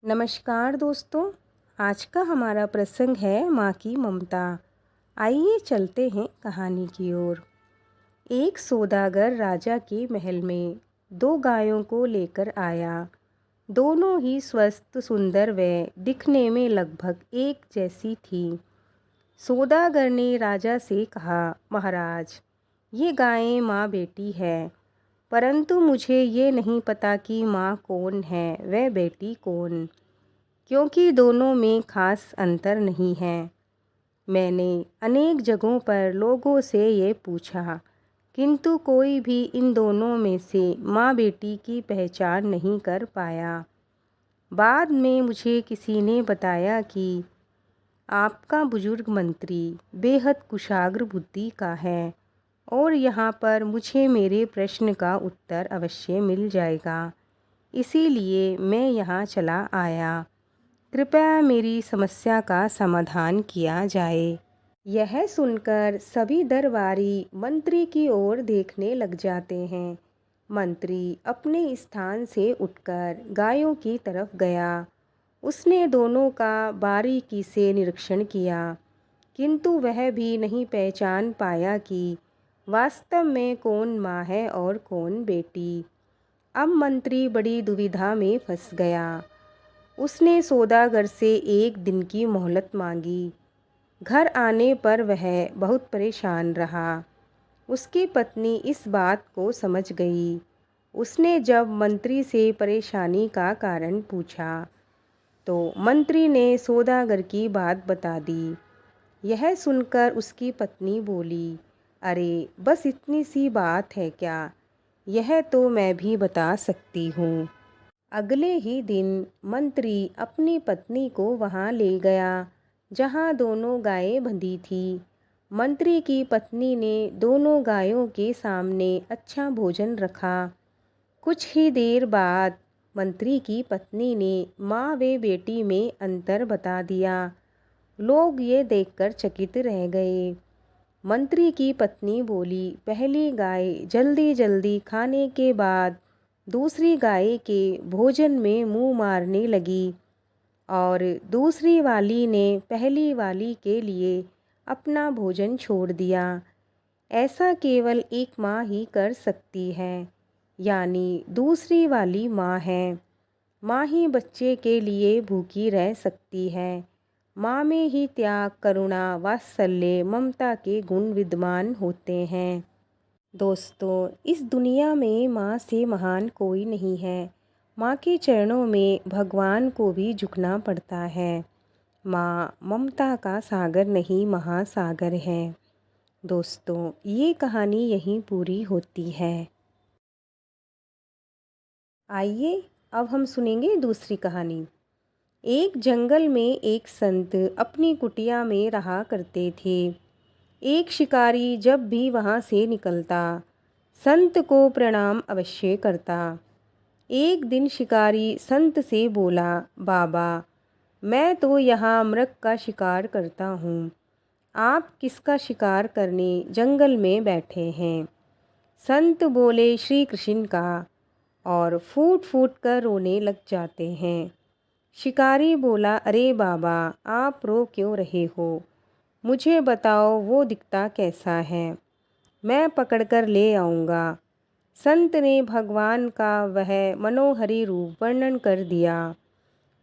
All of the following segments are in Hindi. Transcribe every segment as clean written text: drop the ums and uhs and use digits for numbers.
नमस्कार दोस्तों। आज का हमारा प्रसंग है माँ की ममता। आइए चलते हैं कहानी की ओर। एक सौदागर राजा के महल में दो गायों को लेकर आया। दोनों ही स्वस्थ, सुंदर व दिखने में लगभग एक जैसी थीं। सौदागर ने राजा से कहा, महाराज, ये गायें माँ बेटी है, परंतु मुझे ये नहीं पता कि माँ कौन है व बेटी कौन, क्योंकि दोनों में खास अंतर नहीं है। मैंने अनेक जगहों पर लोगों से ये पूछा, किंतु कोई भी इन दोनों में से माँ बेटी की पहचान नहीं कर पाया। बाद में मुझे किसी ने बताया कि आपका बुजुर्ग मंत्री बेहद कुशाग्र बुद्धि का है और यहाँ पर मुझे मेरे प्रश्न का उत्तर अवश्य मिल जाएगा, इसीलिए मैं यहाँ चला आया। कृपया मेरी समस्या का समाधान किया जाए। यह सुनकर सभी दरबारी मंत्री की ओर देखने लग जाते हैं। मंत्री अपने स्थान से उठकर गायों की तरफ गया। उसने दोनों का बारीकी से निरीक्षण किया, किंतु वह भी नहीं पहचान पाया कि वास्तव में कौन माँ है और कौन बेटी। अब मंत्री बड़ी दुविधा में फंस गया। उसने सौदागर से एक दिन की मोहलत मांगी। घर आने पर वह बहुत परेशान रहा। उसकी पत्नी इस बात को समझ गई। उसने जब मंत्री से परेशानी का कारण पूछा तो मंत्री ने सौदागर की बात बता दी। यह सुनकर उसकी पत्नी बोली, अरे बस इतनी सी बात है क्या, यह तो मैं भी बता सकती हूँ। अगले ही दिन मंत्री अपनी पत्नी को वहाँ ले गया जहाँ दोनों गायें बंधी थी। मंत्री की पत्नी ने दोनों गायों के सामने अच्छा भोजन रखा। कुछ ही देर बाद मंत्री की पत्नी ने माँ व बेटी में अंतर बता दिया। लोग ये देखकर चकित रह गए। मंत्री की पत्नी बोली, पहली गाय जल्दी जल्दी खाने के बाद दूसरी गाय के भोजन में मुंह मारने लगी और दूसरी वाली ने पहली वाली के लिए अपना भोजन छोड़ दिया। ऐसा केवल एक माँ ही कर सकती है, यानी दूसरी वाली माँ है। माँ ही बच्चे के लिए भूखी रह सकती है। माँ में ही त्याग, करुणा, वात्सल्य, ममता के गुण विद्यमान होते हैं। दोस्तों, इस दुनिया में माँ से महान कोई नहीं है। माँ के चरणों में भगवान को भी झुकना पड़ता है। माँ ममता का सागर नहीं, महासागर है। दोस्तों, ये कहानी यहीं पूरी होती है। आइए अब हम सुनेंगे दूसरी कहानी। एक जंगल में एक संत अपनी कुटिया में रहा करते थे। एक शिकारी जब भी वहाँ से निकलता, संत को प्रणाम अवश्य करता। एक दिन शिकारी संत से बोला, बाबा, मैं तो यहाँ मृग का शिकार करता हूँ, आप किसका शिकार करने जंगल में बैठे हैं? संत बोले, श्री कृष्ण का, और फूट फूट कर रोने लग जाते हैं। शिकारी बोला, अरे बाबा, आप रो क्यों रहे हो? मुझे बताओ वो दिखता कैसा है, मैं पकड़कर ले आऊँगा। संत ने भगवान का वह मनोहरी रूप वर्णन कर दिया।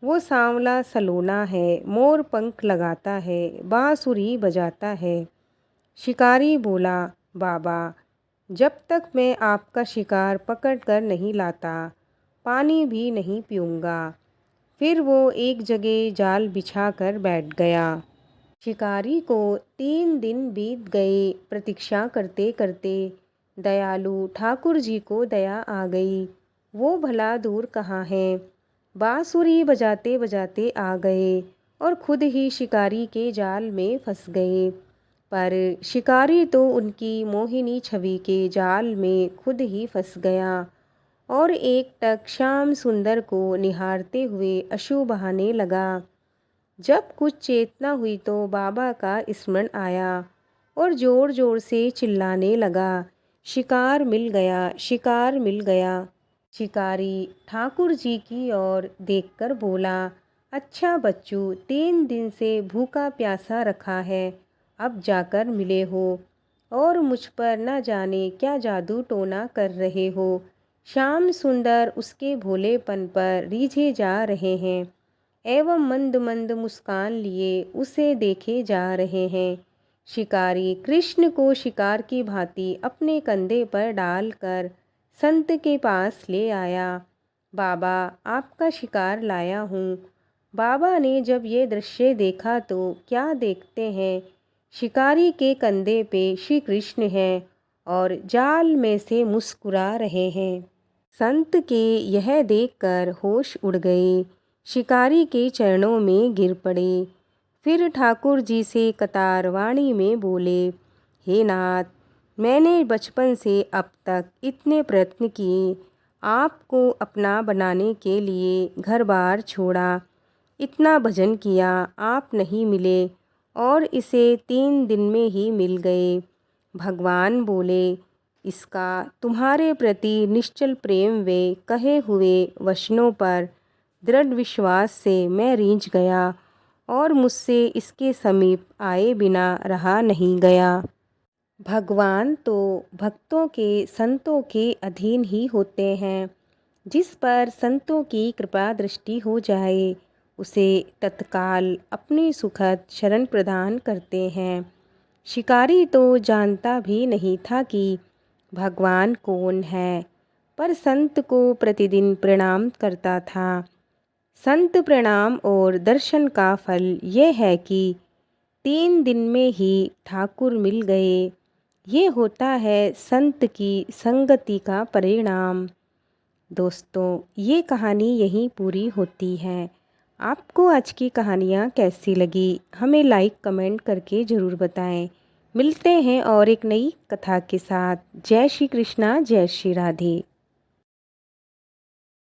वो सांवला सलोना है, मोर पंख लगाता है, बांसुरी बजाता है। शिकारी बोला, बाबा, जब तक मैं आपका शिकार पकड़ कर नहीं लाता, पानी भी नहीं पीऊँगा। फिर वो एक जगह जाल बिछा कर बैठ गया। शिकारी को 3 दिन बीत गए। प्रतीक्षा करते करते दयालु ठाकुर जी को दया आ गई। वो भला दूर कहाँ है, बांसुरी बजाते बजाते आ गए और खुद ही शिकारी के जाल में फंस गए। पर शिकारी तो उनकी मोहिनी छवि के जाल में खुद ही फंस गया और एकटक श्याम सुंदर को निहारते हुए अश्रु बहाने लगा। जब कुछ चेतना हुई तो बाबा का स्मरण आया और जोर जोर से चिल्लाने लगा, शिकार मिल गया, शिकार मिल गया। शिकारी ठाकुर जी की ओर देखकर बोला, अच्छा बच्चू, 3 दिन से भूखा प्यासा रखा है, अब जाकर मिले हो और मुझ पर न जाने क्या जादू टोना कर रहे हो। श्याम सुंदर उसके भोलेपन पर रीझे जा रहे हैं एवं मंद मंद मुस्कान लिए उसे देखे जा रहे हैं। शिकारी कृष्ण को शिकार की भांति अपने कंधे पर डालकर संत के पास ले आया। बाबा, आपका शिकार लाया हूँ। बाबा ने जब ये दृश्य देखा तो क्या देखते हैं, शिकारी के कंधे पे श्री कृष्ण हैं और जाल में से मुस्कुरा रहे हैं। संत के यह देखकर होश उड़ गए, शिकारी के चरणों में गिर पड़े। फिर ठाकुर जी से कतार वाणी में बोले, हे नाथ, मैंने बचपन से अब तक इतने प्रयत्न किए, आपको अपना बनाने के लिए घर बार छोड़ा, इतना भजन किया, आप नहीं मिले और इसे 3 दिन में ही मिल गए। भगवान बोले, इसका तुम्हारे प्रति निश्चल प्रेम वे कहे हुए वचनों पर दृढ़ विश्वास से मैं रीझ गया और मुझसे इसके समीप आए बिना रहा नहीं गया। भगवान तो भक्तों के संतों के अधीन ही होते हैं। जिस पर संतों की कृपा दृष्टि हो जाए उसे तत्काल अपनी सुखद शरण प्रदान करते हैं। शिकारी तो जानता भी नहीं था कि भगवान कौन है, पर संत को प्रतिदिन प्रणाम करता था। संत प्रणाम और दर्शन का फल ये है कि 3 दिन में ही ठाकुर मिल गए। ये होता है संत की संगति का परिणाम। दोस्तों, ये कहानी यहीं पूरी होती है। आपको आज की कहानियाँ कैसी लगी, हमें लाइक कमेंट करके ज़रूर बताएं। मिलते हैं और एक नई कथा के साथ। जय श्री कृष्णा, जय श्री राधे।